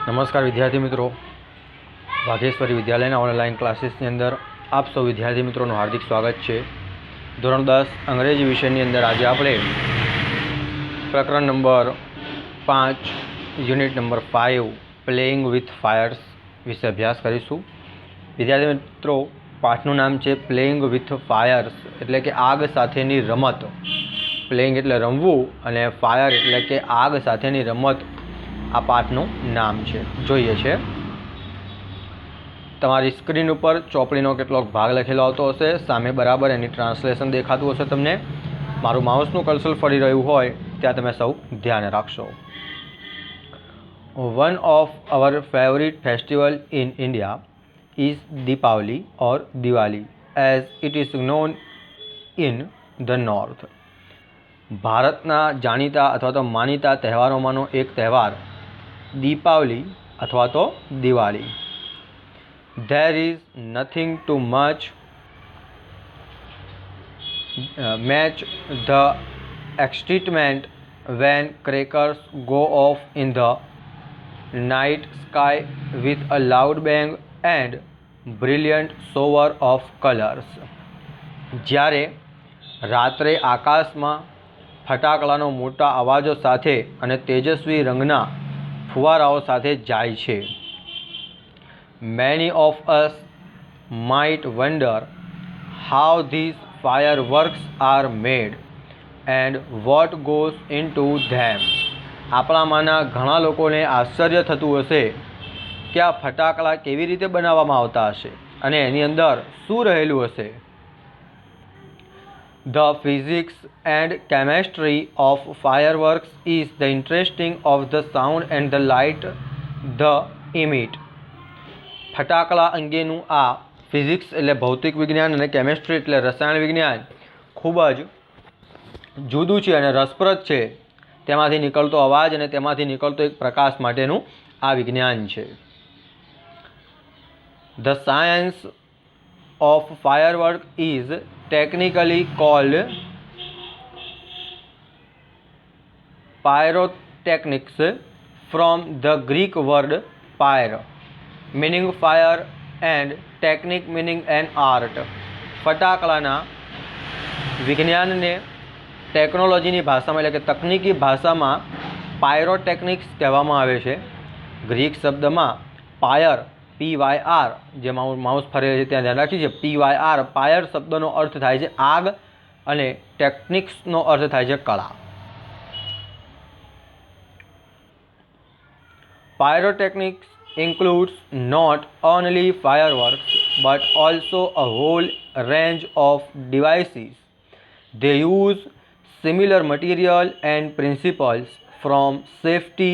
नमस्कार विद्यार्थी मित्रों, वाघेश्वरी विद्यालय ऑनलाइन क्लासेसनी अंदर आप सौ विद्यार्थी मित्रों हार्दिक स्वागत है। धोरण 10 अंग्रेजी विषयनी अंदर आज આપણે प्रकरण number 5 unit number 5 playing with fires विषय अभ्यास करीशुं। विद्यार्थी मित्रों, पाठનું नाम है प्लेइंग विथ फायर्स એટલે કે આગ સાથેની રમત। પ્લેઇંગ એટલે રમવું અને ફાયર એટલે કે આગ સાથેની રમત आ पाठનું नाम है। જોઈએ છે તમારી સ્ક્રીન ઉપર ચોપડીનો કેટલોક ભાગ લખેલો આવતો હશે, સામે બરાબર એની ટ્રાન્સલેશન દેખાતું હશે તમને। મારું માઉસનું કર્સર ફરી રહ્યું હોય ત્યાં તમે સૌ ધ્યાન રાખશો। One of our favorite festival in India is Deepavali or Diwali as it is known in the north। ભારતના જાણીતા અથવા તો માનીતા તહેવારોમાંનો એક તહેવાર दीपावली अथवा तो Diwali. There is nothing to match the excitement when crackers go off in the night sky with a loud bang and brilliant shower of colors। જ્યારે રાત્રે આકાશમાં ફટાકડાનો મોટા અવાજો સાથે અને તેજસ્વી રંગના ફુવારાઓ સાથે જાય છે। Many of us might wonder how these fireworks are made and what goes into them। આપણામાંના ઘણા લોકોને આશ્ચર્ય થતું હશે કે આ ફટાકડા કેવી રીતે બનાવવામાં આવતા હશે અને એની અંદર શું રહેલું હશે। The physics and chemistry of fireworks is the interesting of the sound and the light the emit। ફટાકડા અંગેનું આ ફિઝિક્સ એટલે ભૌતિક વિજ્ઞાન અને કેમિસ્ટ્રી એટલે રસાયણ વિજ્ઞાન ખૂબ જ જુદું છે અને રસપ્રદ છે। તેમાંથી નીકળતો અવાજ અને તેમાંથી નીકળતો એક પ્રકાશ માટેનું આ વિજ્ઞાન છે। The science of firework is technically called pyrotechnics from the Greek word pyre meaning fire and technique meaning an art। ફટાકડાના વિજ્ઞાનને ટેકનોલોજીની ભાષામાં એટલે કે તકનીકી ભાષામાં પાયરોટેકનિક્સ કહેવામાં આવે છે। ગ્રીક શબ્દમાં પાયર PYR જે માઉસ ફરે છે ત્યાં ધ્યાન રાખીએ PYR પાયર શબ્દનો અર્થ થાય છે આગ અને ટેકનિક્સનો અર્થ થાય છે કળા। Pyrotechnics includes not only fireworks but also a whole range of devices। They use similar material and principles from safety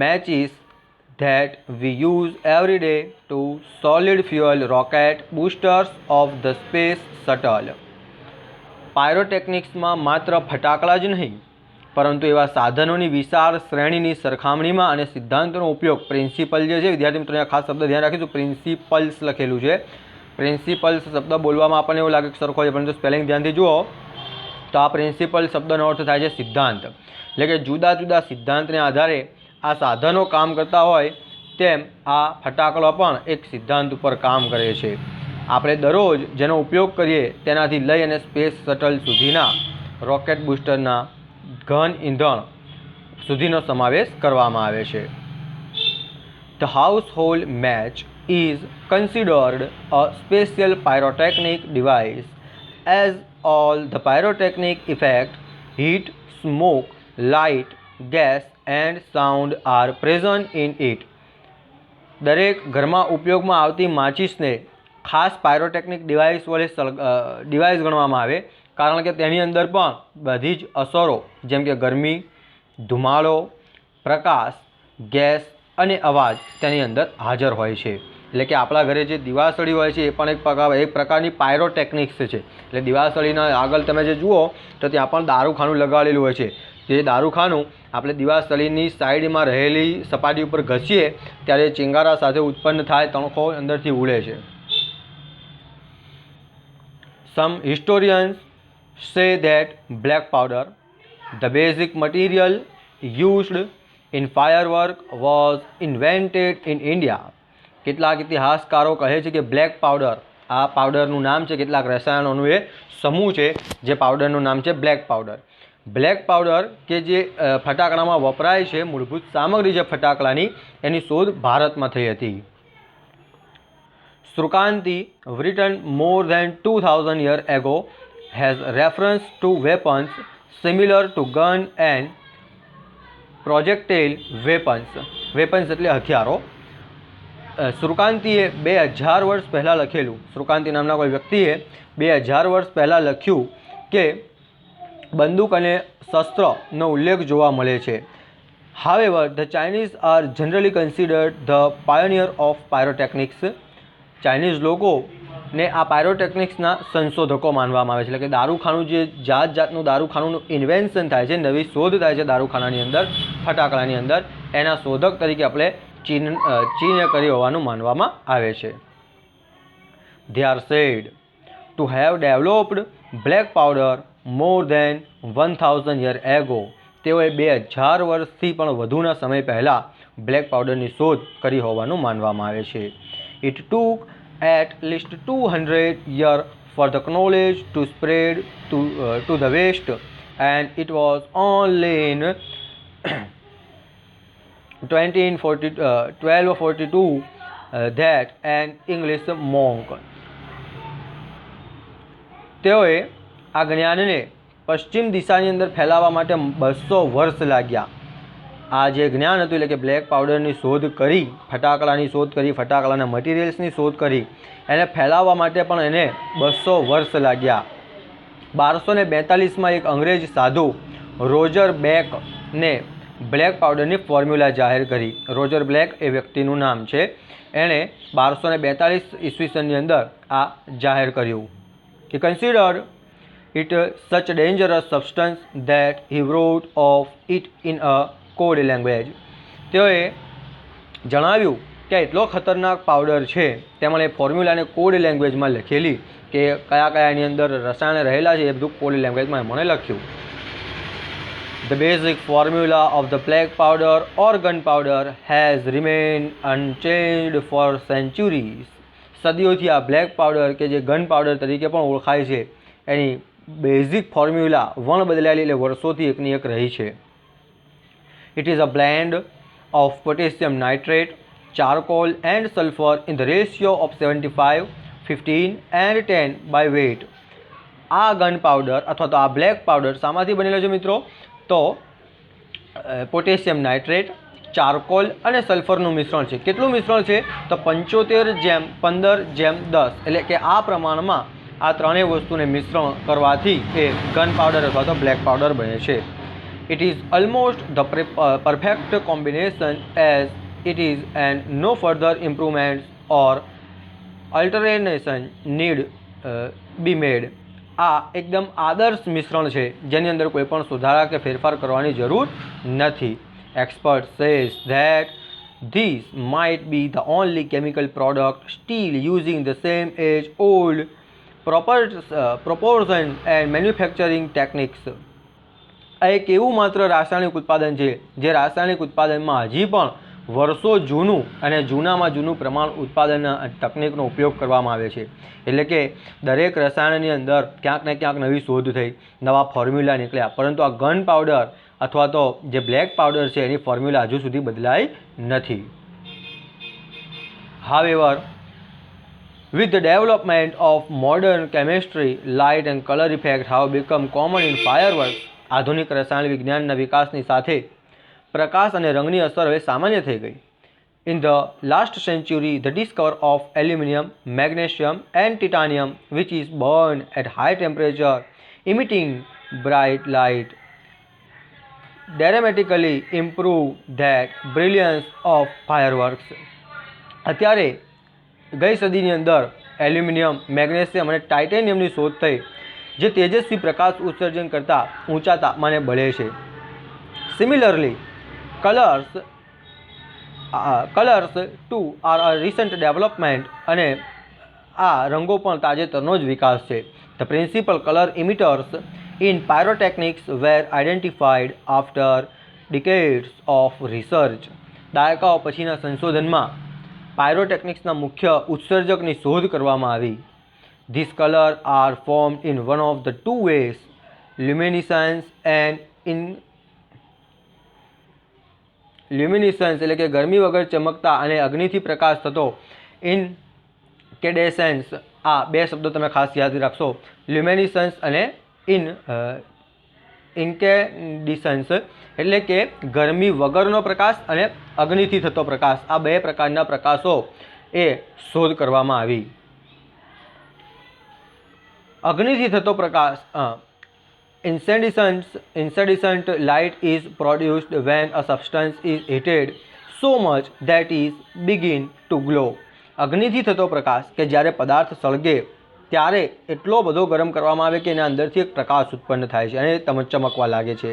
matches that we use every day to solid fuel rocket boosters of the space shuttle। પાયરોટેકનિક્સમાં માત્ર ફટાકડા જ નહીં પરંતુ એવા સાધનોની વિશાળ શ્રેણીની સરખામણીમાં અને સિદ્ધાંતોનો ઉપયોગ પ્રિન્સિપલ જે છે વિદ્યાર્થી મિત્રો અહીંયા ખાસ શબ્દ ધ્યાન રાખીશું પ્રિન્સિપલ્સ લખેલું છે। પ્રિન્સિપલ્સ શબ્દ બોલવામાં આપણને એવું લાગે કે સરખો છે પરંતુ સ્પેલિંગ ધ્યાનથી જુઓ તો આ પ્રિન્સિપલ શબ્દનો અર્થ થાય છે સિદ્ધાંત એટલે કે જુદા જુદા સિદ્ધાંતને આધારે આ સાધનો કામ કરતા હોય તેમ આ ફટાકડો પણ એક સિદ્ધાંત ઉપર કામ કરે છે। આપણે દરરોજ જેનો ઉપયોગ કરીએ તેનાથી લઈ અને સ્પેસ શટલ સુધીના રોકેટ બૂસ્ટરના ઘન ઇંધણ સુધીનો સમાવેશ કરવામાં આવે છે। The household match is considered a special pyrotechnic device as all the pyrotechnic effect, heat, smoke, light, gas and sound are present in it। દરેક ઘરમાં ઉપયોગમાં આવતી માચીસને ખાસ પાયરોટેકનિક ડિવાઇસ વડે ડિવાઇસ ગણવામાં આવે કારણ કે તેની અંદર પણ બધી જ અસરો જેમ કે ગરમી, ધુમાડો, પ્રકાશ, ગેસ અને અવાજ તેની અંદર હાજર હોય છે। એટલે કે આપણા ઘરે જે દિવાસળી હોય છે એ પણ એક પ્રકારની પાયરોટેકનિક્સ છે। એટલે દિવાસળીના આગળ તમે જે જુઓ તો ત્યાં પણ દારૂખાનું લગાડેલું હોય છે। જે દારૂખાનું આપણે દિવાસળીની સાઈડમાં રહેલી સપાટી ઉપર ઘસીએ ત્યારે ચિંગારા સાથે ઉત્પન્ન થાય તણખો અંદરથી ઉડે છે। Some historians say that black powder, the basic material used in firework was invented in India. કેટલાક ઇતિહાસકારો કહે છે કે બ્લેક પાવડર, આ પાવડરનું નામ છે, કેટલાક રસાયણોનું એ સમૂહ છે જે પાવડરનું નામ છે બ્લેક પાવડર. બ્લેક પાવડર કે જે ફટાકડામાં વપરાય છે, મૂળભૂત સામગ્રી જે ફટાકડાની, એની શોધ ભારતમાં થઈ હતી. Srukanti, written more than 2000 years ago, has reference to weapons similar to gun and projectile weapons. Weapons એટલે હથિયારો. શ્રુકાંતિએ 2000 વર્ષ પહેલાં લખેલું, શ્રુકાંતિ નામના કોઈ વ્યક્તિએ 2000 વર્ષ પહેલાં લખ્યું કે બંદૂક અને શસ્ત્રનો ઉલ્લેખ જોવા મળે છે. However, the Chinese are generally considered the pioneer of pyrotechnics. Chinese લોકોને આ પાયરોટેકનિક્સના સંશોધકો માનવામાં આવે છે. એટલે કે દારૂખાનું, જે જાત જાતનું દારૂખાનું ઇન્વેન્શન થાય છે, નવી શોધ થાય છે દારૂખાનાની અંદર, ફટાકડાની અંદર, એના શોધક તરીકે આપણે ચીને કરી હોવાનું માનવામાં આવે છે. They are said to have developed black powder more than 1000 years ago. તેઓએ 2000 વર્ષથી પણ વધુના સમય પહેલાં બ્લેક પાવડરની શોધ કરી હોવાનું માનવામાં આવે છે. It took at least 200 years for the knowledge to spread to the West, and it was only in 1242 that an English monk. તેઓએ આ જ્ઞાનને પશ્ચિમ દિશાની અંદર ફેલાવવા માટે 200 વર્ષ લાગ્યા. આ જે જ્ઞાન હતું, એટલે કે બ્લેક પાવડરની શોધ કરી, ફટાકડાની શોધ કરી, ફટાકડાના મટીરિયલ્સની શોધ કરી, એને ફેલાવવા માટે પણ એને 200 વર્ષ લાગ્યા. 1242માં એક અંગ્રેજ સાધુ રોજર બ્લેકને બ્લેક પાવડરની ફોર્મ્યુલા જાહેર કરી. રોજર બ્લેક એ વ્યક્તિનું નામ છે. એણે 1242 ઈસવીસનની અંદર આ જાહેર કર્યું. He considered it such a dangerous substance that he wrote of it in a code language. તેઓએ જણાવ્યું કે એટલો ખતરનાક પાવડર છે, તેમણે ફોર્મ્યુલાને કોડ લેંગ્વેજમાં લખેલી, કે કયા કયા એની અંદર રસાયણ રહેલા છે એ બધું કોડ લેંગ્વેજમાં એમણે લખ્યું. The basic formula of the black powder or gunpowder has remained unchanged for centuries. સદીઓથી આ બ્લેક પાવડર કે જે ગન પાવડર તરીકે પણ ઓળખાય છે, એની બેઝિક ફોર્મ્યુલા વણ બદલાયેલી, એટલે વર્ષોથી એકની એક રહી છે. It is a blend of potassium nitrate, charcoal and sulfur in the ratio of 75, 15 and 10 by weight. આ ગન પાવડર અથવા તો આ બ્લેક પાવડર શામાંથી બનેલો છે મિત્રો? તો પોટેશિયમ નાઇટ્રેટ, ચારકોલ અને સલ્ફરનું મિશ્રણ છે. કેટલું મિશ્રણ છે? તો 75:15:10, એટલે કે આ પ્રમાણમાં આ ત્રણેય વસ્તુને મિશ્રણ કરવાથી એ ગન પાવડર અથવા તો બ્લેક પાવડર બને છે. It is almost the perfect combination as it is, and no further improvements or alteration need be made. આ એકદમ આદર્શ મિશ્રણ છે જેની અંદર કોઈ પણ સુધારા કે ફેરફાર કરવાની જરૂર નથી. Expert says that these might be the only chemical product still using the same age-old proportion and manufacturing techniques. આ એક એવું માત્ર રાસાયણિક ઉત્પાદન છે જે રાસાયણિક ઉત્પાદનમાં હજી પણ વર્ષો જૂનું અને જૂનામાં જૂનું પ્રમાણ ઉત્પાદન તકનિકનો ઉપયોગ કરવામાં આવે છે. એટલે કે દરેક રસાયણની અંદર ક્યાંક ને ક્યાંક નવી શોધ થઈ, નવા ફોર્મ્યુલા નીકળ્યા, પરંતુ આ ગન પાવડર અથવા તો જે બ્લેક પાવડર છે એની ફોર્મ્યુલા હજુ સુધી બદલાઈ નથી. However, with the development of modern chemistry, light and color effects have become common in fireworks. આધુનિક રસાયણ વિજ્ઞાનના વિકાસની સાથે પ્રકાશ અને રંગની અસર હવે સામાન્ય થઈ ગઈ. In the last century, the discovery of aluminum, magnesium and titanium, which is burned at high temperature, emitting bright light, dramatically improve that brilliance of fireworks. અત્યારે ગઈ સદીની અંદર એલ્યુમિનિયમ, મેગ્નેશિયમ અને ટાઇટેનિયમની શોધ થઈ, જે તેજસ્વી પ્રકાશ ઉત્સર્જન કરતાં ઊંચા તાપમાને બળે છે. Similarly colours too are a recent development, અને આ રંગો પણ તાજેતરનો જ વિકાસ છે. The principal colour emitters in pyrotechnics were identified after decades of research, દાયકાઓ પછીના સંશોધનમાં પાયરોટેકનિક્સના મુખ્ય ઉત્સર્જકની શોધ કરવામાં આવી. These colors are formed in one of the two ways, luminescence and luminescence એટલે કે ગરમી વગર ચમકતા અને અગ્નિથી પ્રકાશ થતો. ઇન્કેડેસન્સ, આ બે શબ્દો તમે ખાસ યાદ રાખશો. લ્યુમિનેસન્સ અને ઇન્કેડિસન્સ એટલે કે ગરમી વગરનો પ્રકાશ અને અગ્નિથી થતો પ્રકાશ. આ બે પ્રકારના પ્રકાશો એ શોધ કરવામાં આવી. અગ્નિથી થતો પ્રકાશ, incandescent light is produced when a substance is heated so much that it begins to glow. અગ્નિથી થતો પ્રકાશ કે જ્યારે પદાર્થ સળગે ત્યારે એટલો બધો ગરમ કરવામાં આવે કે એના અંદરથી એક પ્રકાશ ઉત્પન્ન થાય છે અને ચમકવા લાગે છે.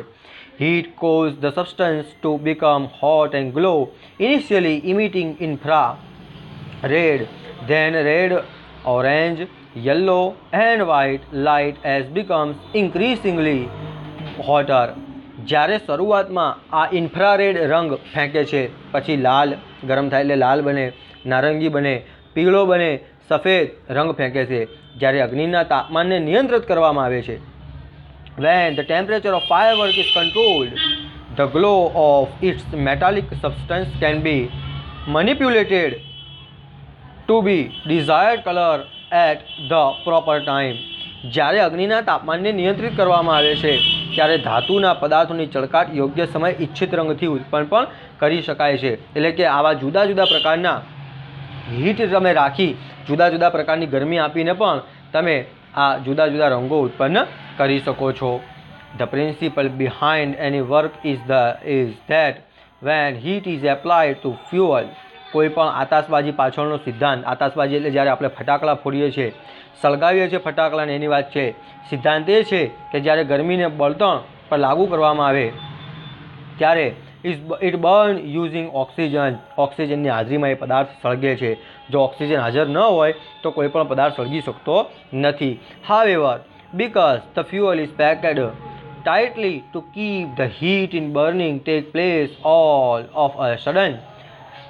Heat causes the substance to become hot and glow, initially emitting infrared, then red, orange, yellow and white light as becomes increasingly hotter. જ્યારે શરૂઆતમાં આ ઇન્ફ્રારેડ રંગ ફેંકે છે, પછી લાલ ગરમ થાય એટલે લાલ બને, નારંગી બને, પીળો બને, સફેદ રંગ ફેંકે છે. જ્યારે અગ્નિના તાપમાનને નિયંત્રિત કરવામાં આવે છે, when the temperature of firework is controlled, the glow of its metallic substance can be manipulated to be desired color at the proper time. જ્યારે અગ્નિના તાપમાનને નિયંત્રિત કરવામાં આવે છે ત્યારે ધાતુના પદાર્થોની ચળકાટ યોગ્ય સમય ઇચ્છિત રંગથી ઉત્પન્ન પણ કરી શકાય છે. એટલે કે આવા જુદા જુદા પ્રકારના હીટ તમે રાખી જુદા જુદા પ્રકારની ગરમી આપીને પણ તમે આ જુદા જુદા રંગો ઉત્પન્ન કરી શકો છો. The principle behind any work is that when heat is applied to fuel, કોઈ પણ આતશબાજી પાછળનો સિદ્ધાંત, આતશબાજી એટલે જ્યારે આપણે ફટાકડા ફોડીએ છીએ, સળગાવીએ છીએ ફટાકડાને, એની વાત છે. સિદ્ધાંત એ છે કે જ્યારે ગરમીને બળતણ પર લાગુ કરવામાં આવે ત્યારે ઇટ બર્ન યુઝિંગ ઓક્સિજન. ઓક્સિજનની હાજરીમાં એ પદાર્થ સળગે છે. જો ઓક્સિજન હાજર ન હોય તો કોઈ પણ પદાર્થ સળગી શકતો નથી. However, because the fuel is packed tightly to keep the heat in burning take place all of a sudden,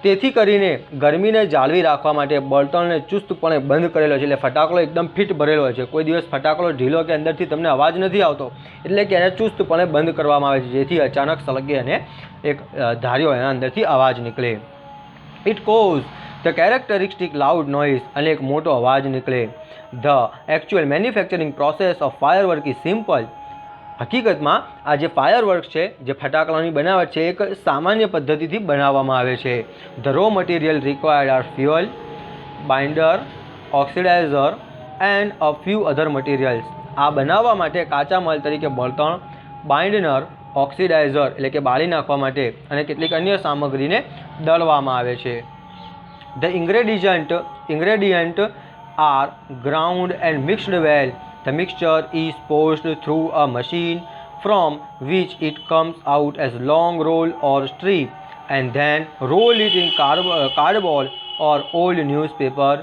તેથી કરીને ગરમીને જાળવી રાખવા માટે બળતણને ચુસ્તપણે બંધ કરેલો છે. એટલે ફટાકડો એકદમ ફિટ ભરેલો હોય છે. કોઈ દિવસ ફટાકડો ઢીલો કે અંદરથી તમને અવાજ નથી આવતો, એટલે કે એને ચુસ્તપણે બંધ કરવામાં આવે છે જેથી અચાનક સળગે અને એક ધાર્યો એના અંદરથી અવાજ નીકળે. It cause the characteristic loud noise, અને એક મોટો અવાજ નીકળે. The actual manufacturing process of firework is simple. હકીકતમાં આ જે ફાયરવર્ક છે, જે ફટાકડાની બનાવટ છે, એક સામાન્ય પદ્ધતિથી બનાવવામાં આવે છે. The raw material required are fuel, binder, oxidiser and a few other materials. આ બનાવવા માટે કાચા માલ તરીકે બળતણ, બાઇન્ડનર, ઓક્સિડાઇઝર એટલે કે બાળી નાખવા માટે અને કેટલીક અન્ય સામગ્રીને દળવામાં આવે છે. The ingredient are ground and mixed well. The mixture is forced through a machine from which it comes out as long roll or strip, and then roll it in cardboard or old newspaper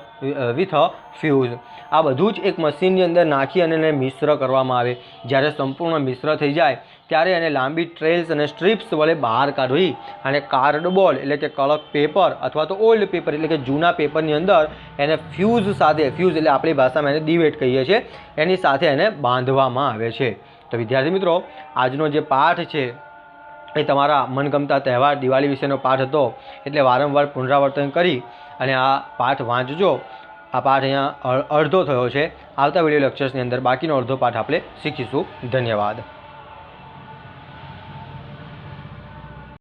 with a fuse. આ બધું જ એક મશીનની અંદર નાખી અને એને મિશ્ર કરવામાં આવે. જ્યારે સંપૂર્ણ મિશ્ર થઈ જાય ત્યારે એને લાંબી ટ્રેલ્સ અને સ્ટ્રીપ્સ વડે બહાર કાઢવી અને કાર્ડબોર્ડ એટલે કે કડક પેપર અથવા તો ઓલ્ડ પેપર એટલે કે જૂના પેપરની અંદર એને ફ્યુઝ સાથે, ફ્યુઝ એટલે આપણી ભાષામાં એને દિવેટ કહીએ છીએ, એની સાથે એને બાંધવામાં આવે છે. તો વિદ્યાર્થી મિત્રો, આજનો જે પાઠ છે એ તમારા મનગમતા તહેવાર દિવાળી વિશેનો પાઠ હતો. એટલે વારંવાર પુનરાવર્તન કરી અને આ પાઠ વાંચજો. આ પાઠ અહીંયા અડધો થયો છે. આવતા વિડીયો લેક્ચર્સની અંદર બાકીનો અડધો પાઠ આપણે શીખીશું. ધન્યવાદ.